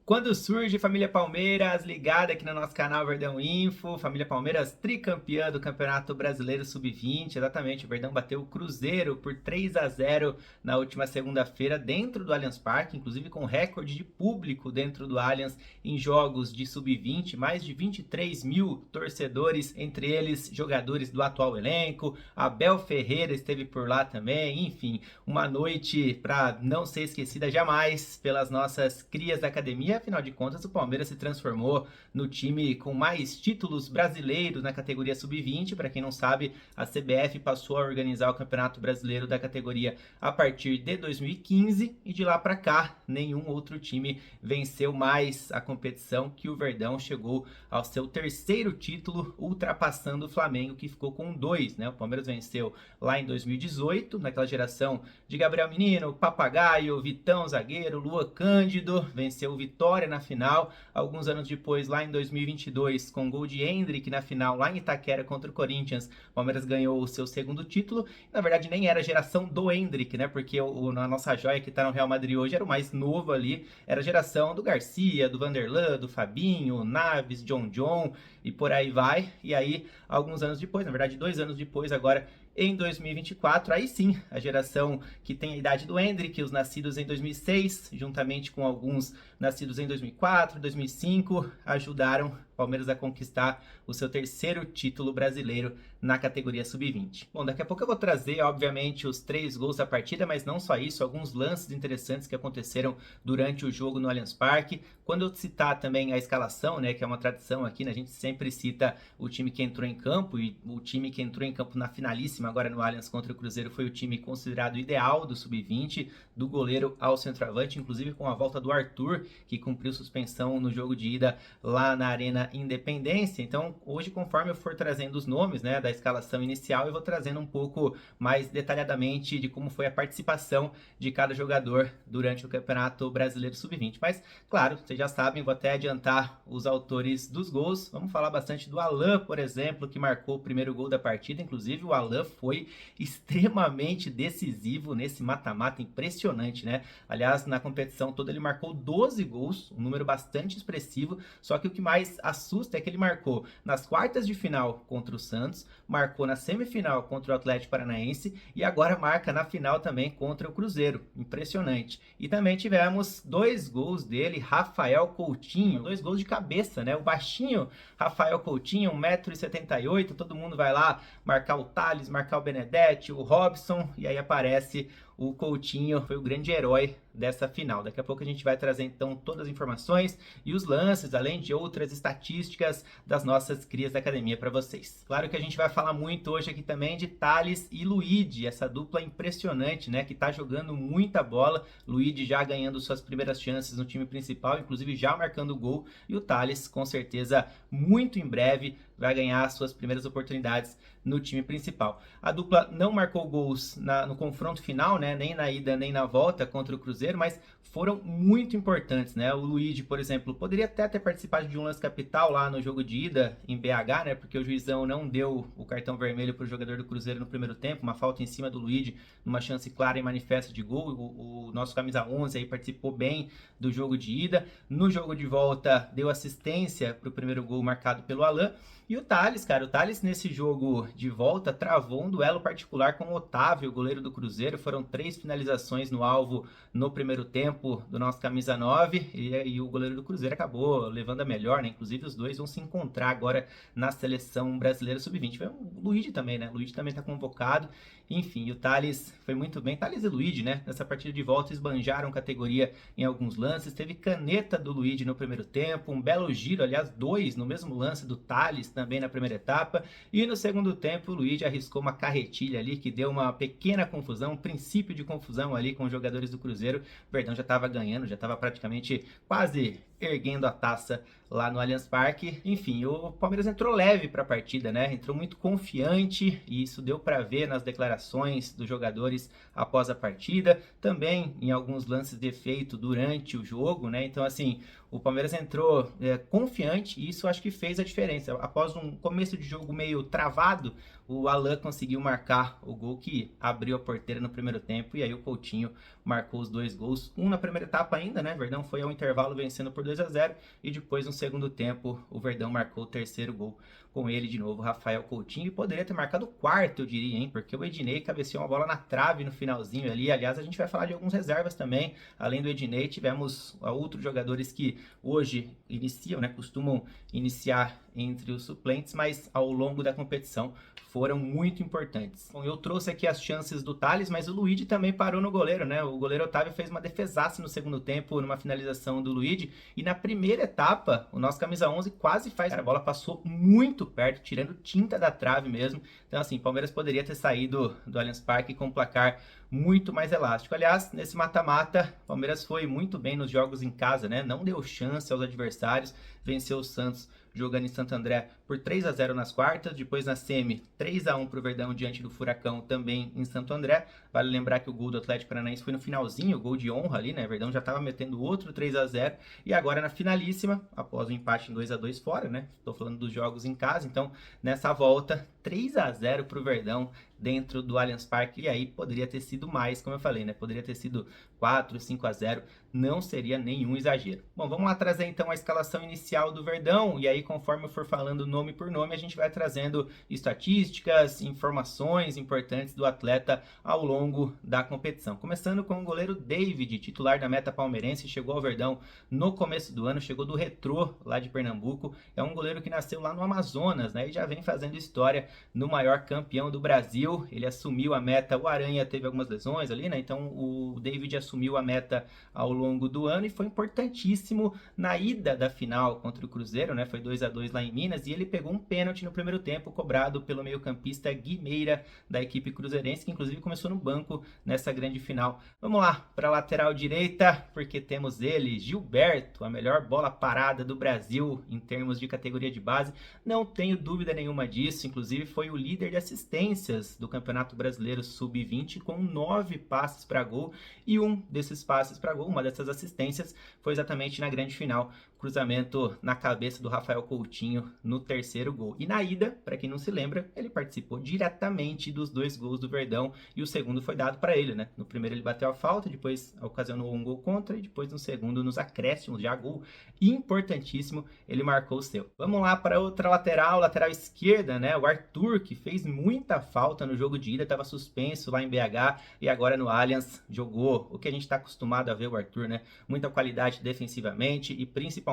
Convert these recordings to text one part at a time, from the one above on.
Quando surge Família Palmeiras, ligada aqui no nosso canal Verdão Info, Família Palmeiras tricampeã do Campeonato Brasileiro Sub-20, exatamente, o Verdão bateu o Cruzeiro por 3-0 na última segunda-feira dentro do Allianz Parque, inclusive com recorde de público dentro do Allianz em jogos de Sub-20, mais de 23 mil torcedores, entre eles jogadores do atual elenco, Abel Ferreira esteve por lá também, enfim, uma noite para não ser esquecida jamais pelas nossas crias da academia. Afinal de contas, o Palmeiras se transformou no time com mais títulos brasileiros na categoria sub-20. Para quem não sabe, a CBF passou a organizar o Campeonato Brasileiro da categoria a partir de 2015 e de lá para cá nenhum outro time venceu mais a competição que o Verdão chegou ao seu terceiro título, ultrapassando o Flamengo, que ficou com 2, né? O Palmeiras venceu lá em 2018, naquela geração de Gabriel Menino, Papagaio, Vitão, zagueiro, Lua Cândido, venceu o Vitória na final. Alguns anos depois, lá em 2022, com gol de Endrick na final, lá em Itaquera contra o Corinthians, o Palmeiras ganhou o seu segundo título. Na verdade, nem era a geração do Endrick, né? Porque a nossa joia que tá no Real Madrid hoje era o mais novo ali, era a geração do Garcia, do Vanderlan, do Fabinho, Naves, John e por aí vai. E aí, alguns anos depois, na verdade 2 anos depois, agora em 2024, aí sim, a geração que tem a idade do Endrick, os nascidos em 2006, juntamente com alguns nascidos em 2004, 2005, ajudaram o Palmeiras a conquistar o seu terceiro título brasileiro na categoria sub-20. Bom, daqui a pouco eu vou trazer, obviamente, os 3 gols da partida, mas não só isso, alguns lances interessantes que aconteceram durante o jogo no Allianz Parque. Quando eu citar também a escalação, né, que é uma tradição aqui, né, a gente sempre cita o time que entrou em campo, e o time que entrou em campo na finalíssima agora no Allianz contra o Cruzeiro foi o time considerado ideal do sub-20, do goleiro ao centroavante, inclusive com a volta do Arthur, que cumpriu suspensão no jogo de ida lá na Arena Independência. Então, hoje, conforme eu for trazendo os nomes, né, da escalação inicial, eu vou trazendo um pouco mais detalhadamente de como foi a participação de cada jogador durante o Campeonato Brasileiro Sub-20. Mas, claro, vocês já sabem, vou até adiantar os autores dos gols. Vamos falar bastante do Alan, por exemplo, que marcou o primeiro gol da partida. Inclusive, o Alan foi extremamente decisivo nesse mata-mata, impressionante, né? Aliás, na competição toda ele marcou 12 gols, um número bastante expressivo, só que o que mais assusta é que ele marcou nas quartas de final contra o Santos, marcou na semifinal contra o Atlético Paranaense e agora marca na final também contra o Cruzeiro. Impressionante. E também tivemos 2 gols dele, Rafael Coutinho, 2 gols de cabeça, né? O baixinho Rafael Coutinho, 1,78 m, todo mundo vai lá marcar o Thales, marcar o Benedetti, o Robson, e aí aparece o Coutinho, foi o grande herói dessa final. Daqui a pouco a gente vai trazer então todas as informações e os lances, além de outras estatísticas das nossas crias da academia para vocês. Claro que a gente vai falar muito hoje aqui também de Thales e Luigi, essa dupla impressionante, né, que tá jogando muita bola. Luigi já ganhando suas primeiras chances no time principal, inclusive já marcando gol, e o Thales com certeza muito em breve vai ganhar suas primeiras oportunidades no time principal. A dupla não marcou gols no confronto final, né, nem na ida nem na volta contra o Cruzeiro, mas foram muito importantes, né? O Luigi, por exemplo, poderia até ter participado de um lance capital lá no jogo de ida em BH, né? Porque o juizão não deu o cartão vermelho para o jogador do Cruzeiro no primeiro tempo, uma falta em cima do Luigi, numa chance clara e manifesta de gol. O nosso camisa 11 aí participou bem do jogo de ida. No jogo de volta, deu assistência para o primeiro gol marcado pelo Alan. E o Thales, cara, o Thales nesse jogo de volta travou um duelo particular com o Otávio, o goleiro do Cruzeiro. Foram 3 finalizações no alvo no primeiro tempo do nosso camisa 9 e o goleiro do Cruzeiro acabou levando a melhor, né? Inclusive os dois vão se encontrar agora na seleção brasileira sub-20. Foi o Luigi também, né? O Luigi também tá convocado. Enfim, o Thales foi muito bem. Thales e Luigi, né? Nessa partida de volta esbanjaram categoria em alguns lances. Teve caneta do Luigi no primeiro tempo, um belo giro, aliás, 2 no mesmo lance do Thales também na primeira etapa. E no segundo tempo, o Luigi arriscou uma carretilha ali que deu uma pequena confusão, um princípio de confusão ali com os jogadores do Cruzeiro. O Verdão já estava ganhando, já estava praticamente quase erguendo a taça lá no Allianz Parque. Enfim, o Palmeiras entrou leve para a partida, né? Entrou muito confiante e isso deu para ver nas declarações dos jogadores após a partida, também em alguns lances de efeito durante o jogo, né? Então, assim, o Palmeiras entrou confiante e isso acho que fez a diferença. Após um começo de jogo meio travado, o Alan conseguiu marcar o gol que abriu a porteira no primeiro tempo e aí o Coutinho marcou os 2 gols. Um na primeira etapa ainda, né? Verdão foi ao intervalo vencendo por 2-0 e depois no segundo tempo o Verdão marcou o terceiro gol com ele de novo, Rafael Coutinho, e poderia ter marcado o quarto, eu diria, hein, porque o Ednei cabeceou uma bola na trave no finalzinho ali. Aliás, a gente vai falar de alguns reservas também, além do Ednei, tivemos outros jogadores que hoje iniciam, né, costumam iniciar entre os suplentes, mas ao longo da competição foram muito importantes. Bom, eu trouxe aqui as chances do Thales, mas o Luigi também parou no goleiro, né? O goleiro Otávio fez uma defesaça no segundo tempo, numa finalização do Luigi, e na primeira etapa, o nosso camisa 11 quase faz. A bola passou muito perto, tirando tinta da trave mesmo. Então, assim, Palmeiras poderia ter saído do Allianz Parque com um placar muito mais elástico. Aliás, nesse mata-mata, o Palmeiras foi muito bem nos jogos em casa, né? Não deu chance aos adversários, venceu o Santos jogando em Santo André por 3-0 nas quartas, depois na semi 3-1 para o Verdão diante do Furacão também em Santo André. Vale lembrar que o gol do Atlético Paranaense foi no finalzinho, o gol de honra ali, né? O Verdão já estava metendo outro 3-0 e agora na finalíssima, após o empate em 2-2 fora, né? Estou falando dos jogos em casa, então nessa volta 3-0 para o Verdão dentro do Allianz Parque, e aí poderia ter sido mais, como eu falei, né? Poderia ter sido 4, 5-0, não seria nenhum exagero. Bom, vamos lá trazer então a escalação inicial do Verdão, e aí conforme eu for falando nome por nome, a gente vai trazendo estatísticas, informações importantes do atleta ao longo da competição. Começando com o goleiro David, titular da meta palmeirense, chegou ao Verdão no começo do ano, chegou do Retrô, lá de Pernambuco, é um goleiro que nasceu lá no Amazonas, né? E já vem fazendo história no maior campeão do Brasil. Ele assumiu a meta, o Aranha teve algumas lesões ali, né? Então o David assumiu a meta ao longo do ano e foi importantíssimo na ida da final contra o Cruzeiro, né? Foi 2-2 lá em Minas e ele pegou um pênalti no primeiro tempo cobrado pelo meio-campista Guimeira da equipe cruzeirense, que inclusive começou no banco nessa grande final. Vamos lá para a lateral direita, porque temos ele, Gilberto, a melhor bola parada do Brasil em termos de categoria de base. Não tenho dúvida nenhuma disso, inclusive foi o líder de assistências do Campeonato Brasileiro Sub-20 com 9 passes para gol, e um desses passes para gol, uma dessas assistências, foi exatamente na grande final, cruzamento na cabeça do Rafael Coutinho no terceiro gol. E na ida, para quem não se lembra, ele participou diretamente dos 2 gols do Verdão e o segundo foi dado para ele, né? No primeiro ele bateu a falta, depois ocasionou um gol contra e depois no segundo, nos acréscimos, já gol importantíssimo, ele marcou o seu. Vamos lá para outra lateral, lateral esquerda, né? O Arthur, que fez muita falta no jogo de ida, estava suspenso lá em BH e agora no Allianz jogou o que a gente está acostumado a ver o Arthur, né? Muita qualidade defensivamente e principalmente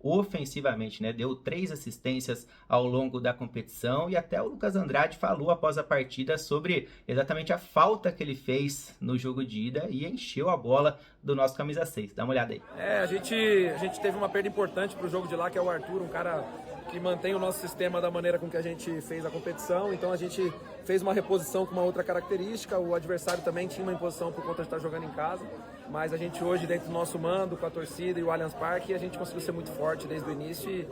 ofensivamente, né? Deu 3 assistências ao longo da competição e até o Lucas Andrade falou após a partida sobre exatamente a falta que ele fez no jogo de ida e encheu a bola do nosso camisa 6. Dá uma olhada aí. A gente teve uma perda importante pro jogo de lá, que é o Arthur, um cara que mantém o nosso sistema da maneira com que a gente fez a competição, então a gente fez uma reposição com uma outra característica, o adversário também tinha uma imposição por conta de estar jogando em casa, mas a gente hoje dentro do nosso mando, com a torcida e o Allianz Parque, a gente conseguiu ser muito forte desde o início e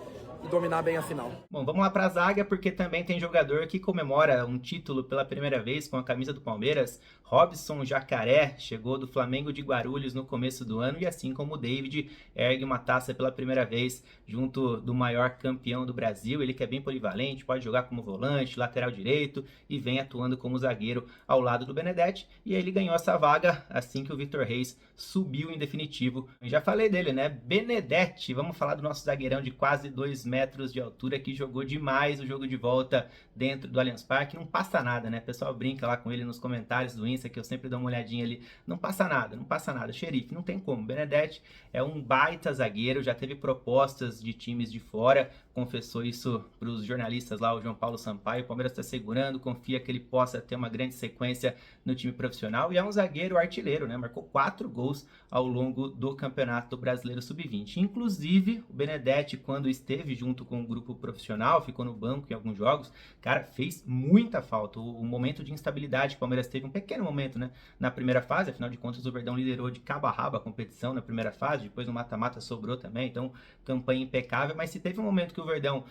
dominar bem a final. Bom, vamos lá para a zaga, porque também tem jogador que comemora um título pela primeira vez com a camisa do Palmeiras. Robson Jacaré chegou do Flamengo de Guarulhos no começo do ano e assim como o David, ergue uma taça pela primeira vez junto do maior campeão do Brasil. Ele que é bem polivalente, pode jogar como volante, lateral direito e vem atuando como zagueiro ao lado do Benedetti, e ele ganhou essa vaga assim que o Vitor Reis subiu em definitivo. Eu já falei dele, né? Benedetti, vamos falar do nosso zagueirão de quase 2 metros de altura que jogou demais o jogo de volta dentro do Allianz Parque. Não passa nada, né? O pessoal brinca lá com ele nos comentários do Insta, que eu sempre dou uma olhadinha ali. Não passa nada, não passa nada. Xerife, não tem como. Benedetti é um baita zagueiro, já teve propostas de times de fora, confessou isso para os jornalistas lá, o João Paulo Sampaio. O Palmeiras está segurando, confia que ele possa ter uma grande sequência no time profissional e é um zagueiro artilheiro, né? Marcou 4 gols ao longo do Campeonato Brasileiro Sub-20. Inclusive, o Benedetti, quando esteve junto com o grupo profissional, ficou no banco em alguns jogos, cara, fez muita falta. O momento de instabilidade que o Palmeiras teve, um pequeno momento, né? Na primeira fase, afinal de contas, o Verdão liderou de cabo a rabo a competição na primeira fase, depois no mata-mata sobrou também, então campanha impecável, mas se teve um momento que o Verdão Verdão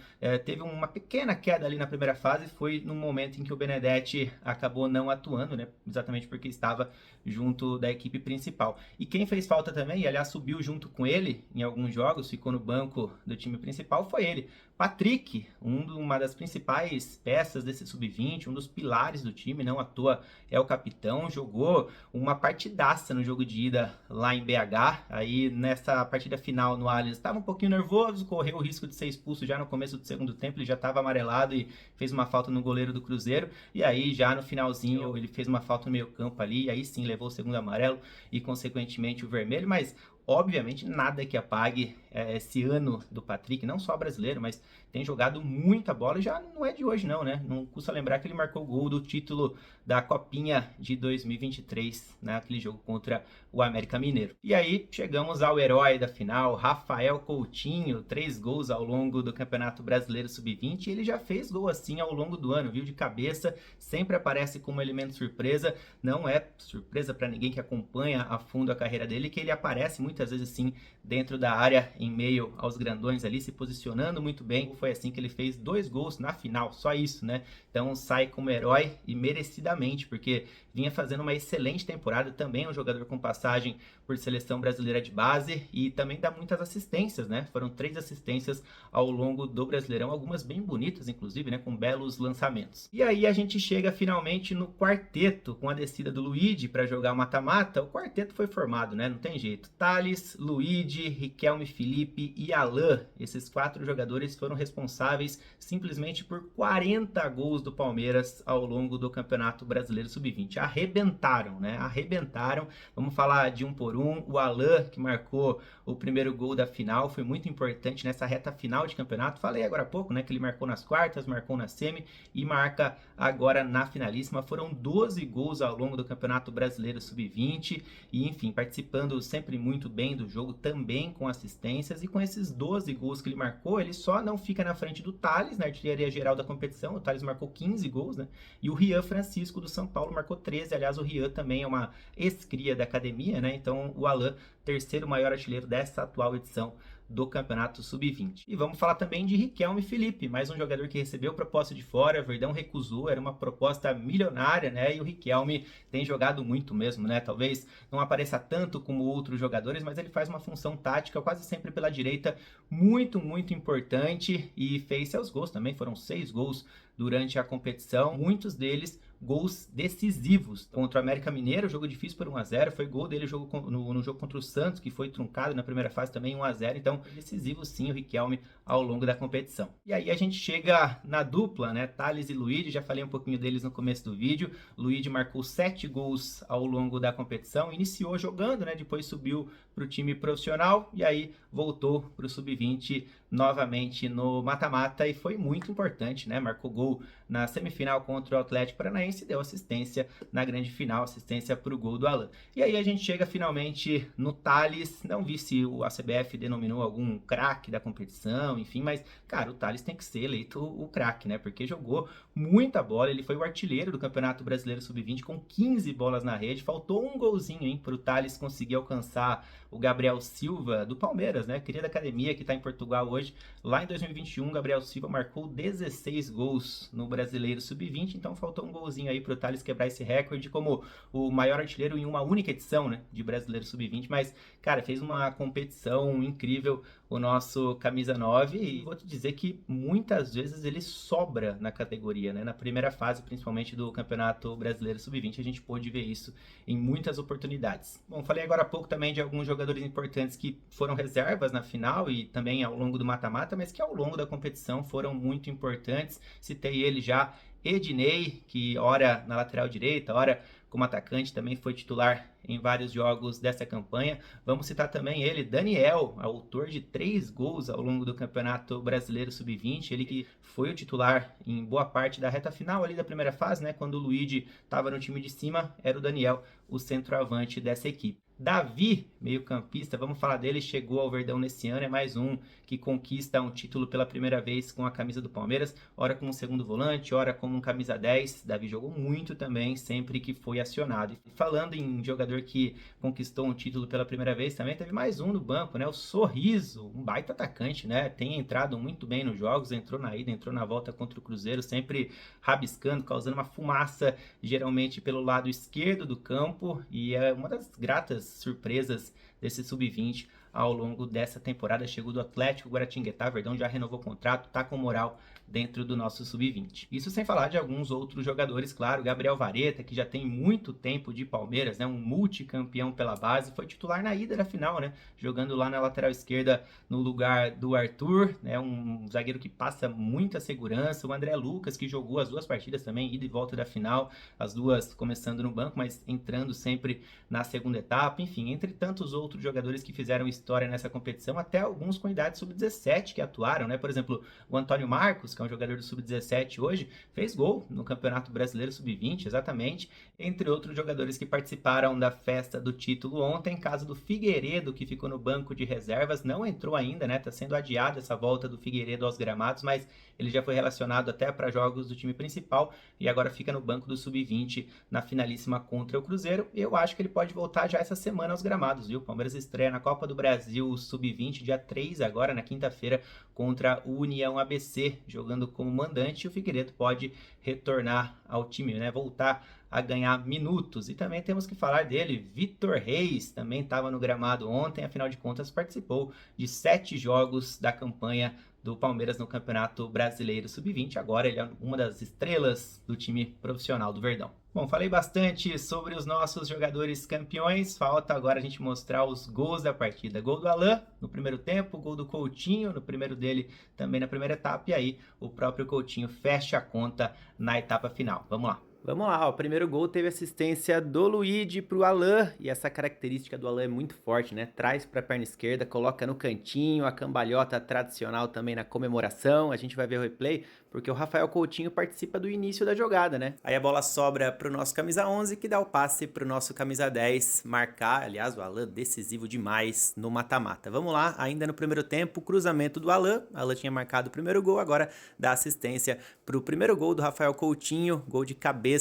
teve uma pequena queda ali na primeira fase, foi no momento em que o Benedetti acabou não atuando, né? Exatamente porque estava junto da equipe principal. E quem fez falta também, e aliás subiu junto com ele em alguns jogos, ficou no banco do time principal, foi ele. Patrick, uma das principais peças desse sub-20, um dos pilares do time, não à toa é o capitão, jogou uma partidaça no jogo de ida lá em BH, aí nessa partida final no Allianz estava um pouquinho nervoso, correu o risco de ser expulso já no começo do segundo tempo, ele já estava amarelado e fez uma falta no goleiro do Cruzeiro, e aí já no finalzinho ele fez uma falta no meio campo ali, e aí sim levou o segundo amarelo e consequentemente o vermelho, mas obviamente nada que apague esse ano do Patrick, não só brasileiro, mas tem jogado muita bola e já não é de hoje não, né? Não custa lembrar que ele marcou o gol do título da Copinha de 2023, naquele jogo contra o América Mineiro. E aí chegamos ao herói da final, Rafael Coutinho, 3 gols ao longo do Campeonato Brasileiro Sub-20, e ele já fez gol assim ao longo do ano, viu? De cabeça, sempre aparece como elemento surpresa, não é surpresa para ninguém que acompanha a fundo a carreira dele, que ele aparece muitas vezes sim dentro da área, em meio aos grandões ali, se posicionando muito bem. Foi assim que ele fez 2 gols na final, só isso, né? Então sai como herói e merecidamente, porque vinha fazendo uma excelente temporada, também é um jogador com passagem por seleção brasileira de base e também dá muitas assistências, né? Foram 3 assistências ao longo do Brasileirão, algumas bem bonitas, inclusive, né? Com belos lançamentos. E aí a gente chega finalmente no quarteto, com a descida do Luigi para jogar o mata-mata. O quarteto foi formado, né? Não tem jeito. Thales, Luigi, Riquelme, Felipe e Alan. Esses 4 jogadores foram responsáveis simplesmente por 40 gols do Palmeiras ao longo do Campeonato Brasileiro Sub-20. Arrebentaram, né? Arrebentaram. Vamos falar de um por um. O Alan, que marcou o primeiro gol da final, foi muito importante nessa reta final de campeonato. Falei agora há pouco, né? Que ele marcou nas quartas, marcou na semi e marca agora na finalíssima. Foram 12 gols ao longo do Campeonato Brasileiro Sub-20 e, enfim, participando sempre muito bem do jogo, também com assistências, e com esses 12 gols que ele marcou, ele só não fica na frente do Thales, na artilharia geral da competição. O Thales marcou 15 gols, né? E o Rian Francisco do São Paulo marcou 13. Aliás, o Rian também é uma ex-cria da academia, né? Então, o Alan, terceiro maior artilheiro dessa atual edição do Campeonato Sub-20. E vamos falar também de Riquelme Felipe, mais um jogador que recebeu proposta de fora, Verdão recusou, era uma proposta milionária, né? E o Riquelme tem jogado muito mesmo, né? Talvez não apareça tanto como outros jogadores, mas ele faz uma função tática quase sempre pela direita, muito, muito importante, e fez seus gols também, foram 6 gols durante a competição, muitos deles gols decisivos. Contra o América Mineiro, jogo difícil por 1-0, foi gol dele no jogo contra o Santos, que foi truncado na primeira fase também 1-0, então decisivo sim o Riquelme ao longo da competição. E aí a gente chega na dupla, né, Thales e Luigi, já falei um pouquinho deles no começo do vídeo. Luigi marcou 7 gols ao longo da competição, iniciou jogando, né, depois subiu para o time profissional e aí voltou para o Sub-20 novamente no mata-mata e foi muito importante, né, marcou gol na semifinal contra o Atlético Paranaense e deu assistência na grande final, assistência para o gol do Alan. E aí a gente chega finalmente no Thales, não vi se a CBF denominou algum craque da competição, enfim, mas, cara, o Thales tem que ser eleito o craque, né, porque jogou muita bola, ele foi o artilheiro do Campeonato Brasileiro Sub-20 com 15 bolas na rede, faltou um golzinho, hein, para o Thales conseguir alcançar o Gabriel Silva do Palmeiras, né, querida academia que está em Portugal hoje. Lá em 2021, Gabriel Silva marcou 16 gols no Brasileiro Sub-20, então faltou um golzinho aí para o Thales quebrar esse recorde como o maior artilheiro em uma única edição, né, de Brasileiro Sub-20, mas, cara, fez uma competição incrível o nosso camisa 9 e vou te dizer que muitas vezes ele sobra na categoria, né, na primeira fase, principalmente do Campeonato Brasileiro Sub-20, a gente pôde ver isso em muitas oportunidades. Bom, falei agora há pouco também de alguns jogadores importantes que foram reservas na final e também ao longo do mata-mata, mas que ao longo da competição foram muito importantes. Citei ele já, Ednei, que ora na lateral direita, ora como atacante, também foi titular em vários jogos dessa campanha. Vamos citar também ele, Daniel, autor de 3 gols ao longo do Campeonato Brasileiro Sub-20, ele que foi o titular em boa parte da reta final ali da primeira fase, né, quando o Luigi estava no time de cima, era o Daniel, o centroavante dessa equipe. Davi, meio-campista, vamos falar dele, chegou ao Verdão nesse ano, é mais um que conquista um título pela primeira vez com a camisa do Palmeiras, ora como um segundo volante, ora como um camisa 10. Davi jogou muito também, sempre que foi acionado. E falando em jogador que conquistou um título pela primeira vez também, teve mais um no banco, né? O Sorriso, um baita atacante, né? Tem entrado muito bem nos jogos, entrou na ida, entrou na volta contra o Cruzeiro, sempre rabiscando, causando uma fumaça, geralmente pelo lado esquerdo do campo, e é uma das gratas surpresas desse sub-20 ao longo dessa temporada. Chegou do Atlético Guaratinguetá, Verdão já renovou o contrato, tá com moral dentro do nosso sub-20. Isso sem falar de alguns outros jogadores, claro, Gabriel Vareta, que já tem muito tempo de Palmeiras, né, um multicampeão pela base, foi titular na ida da final, né, jogando lá na lateral esquerda no lugar do Arthur, né, um zagueiro que passa muita segurança, o André Lucas, que jogou as duas partidas também, ida e volta da final, as duas começando no banco, mas entrando sempre na segunda etapa, enfim, entre tantos outros jogadores que fizeram história nessa competição, até alguns com idade sub-17 que atuaram, né, por exemplo, o Antônio Marcos, que é um jogador do sub-17 hoje, fez gol no Campeonato Brasileiro sub-20, exatamente, entre outros jogadores que participaram da festa do título ontem, caso do Figueiredo, que ficou no banco de reservas, não entrou ainda, né, tá sendo adiada essa volta do Figueiredo aos gramados, mas ele já foi relacionado até para jogos do time principal e agora fica no banco do sub-20 na finalíssima contra o Cruzeiro. Eu acho que ele pode voltar já essa semana aos gramados, viu? O Palmeiras estreia na Copa do Brasil sub-20, dia 3 agora, na quinta-feira, contra o União ABC, jogando como mandante, e o Figueiredo pode retornar ao time, né? Voltar a ganhar minutos. E também temos que falar dele, Vitor Reis, também estava no gramado ontem, afinal de contas participou de 7 jogos da campanha do Palmeiras no Campeonato Brasileiro Sub-20, agora ele é uma das estrelas do time profissional do Verdão. Bom, falei bastante sobre os nossos jogadores campeões, falta agora a gente mostrar os gols da partida. Gol do Alan no primeiro tempo, gol do Coutinho no primeiro dele também na primeira etapa, e aí o próprio Coutinho fecha a conta na etapa final. Vamos lá. Vamos lá, o primeiro gol teve assistência do Luigi pro Alan, e essa característica do Alan é muito forte, né? Traz para a perna esquerda, coloca no cantinho, a cambalhota tradicional também na comemoração. A gente vai ver o replay, porque o Rafael Coutinho participa do início da jogada, né? Aí a bola sobra pro nosso camisa 11, que dá o passe pro nosso camisa 10 marcar. Aliás, o Alan decisivo demais no mata-mata. Vamos lá, ainda no primeiro tempo, cruzamento do Alan. O Alan tinha marcado o primeiro gol, agora dá assistência pro primeiro gol do Rafael Coutinho, gol de cabeça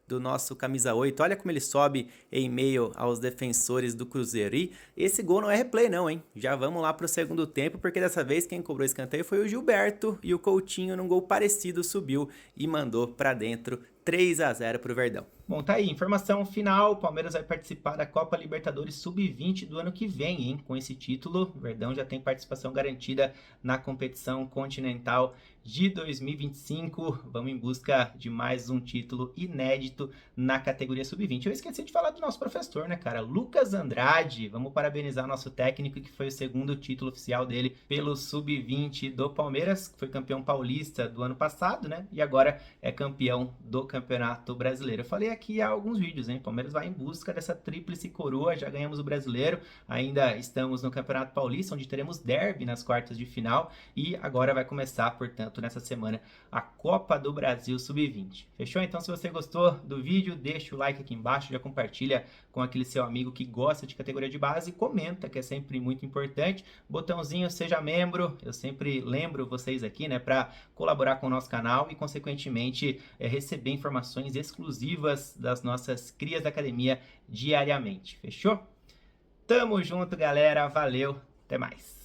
do nosso camisa 8, olha como ele sobe em meio aos defensores do Cruzeiro. E esse gol não é replay não, hein? Já vamos lá pro segundo tempo, porque dessa vez quem cobrou escanteio foi o Gilberto, e o Coutinho num gol parecido subiu e mandou pra dentro, 3-0 pro Verdão. Bom, tá aí, informação final, o Palmeiras vai participar da Copa Libertadores Sub-20 do ano que vem, hein? Com esse título, o Verdão já tem participação garantida na competição continental de 2025. Vamos em busca de mais um título inédito na categoria Sub-20. Eu esqueci de falar do nosso professor, né, cara? Lucas Andrade. Vamos parabenizar nosso técnico, que foi o segundo título oficial dele pelo Sub-20 do Palmeiras, que foi campeão paulista do ano passado, né? E agora é campeão do Campeonato Brasileiro. Eu falei aqui há alguns vídeos, hein? Palmeiras vai em busca dessa tríplice coroa, já ganhamos o Brasileiro, ainda estamos no Campeonato Paulista, onde teremos derby nas quartas de final, e agora vai começar, portanto, nessa semana, a Copa do Brasil Sub-20. Fechou? Então, se você gostou do vídeo, deixa o like aqui embaixo, já compartilha com aquele seu amigo que gosta de categoria de base, comenta, que é sempre muito importante, botãozinho seja membro, eu sempre lembro vocês aqui, né, para colaborar com o nosso canal e, consequentemente, receber informações exclusivas das nossas crias da academia diariamente. Fechou? Tamo junto, galera. Valeu. Até mais.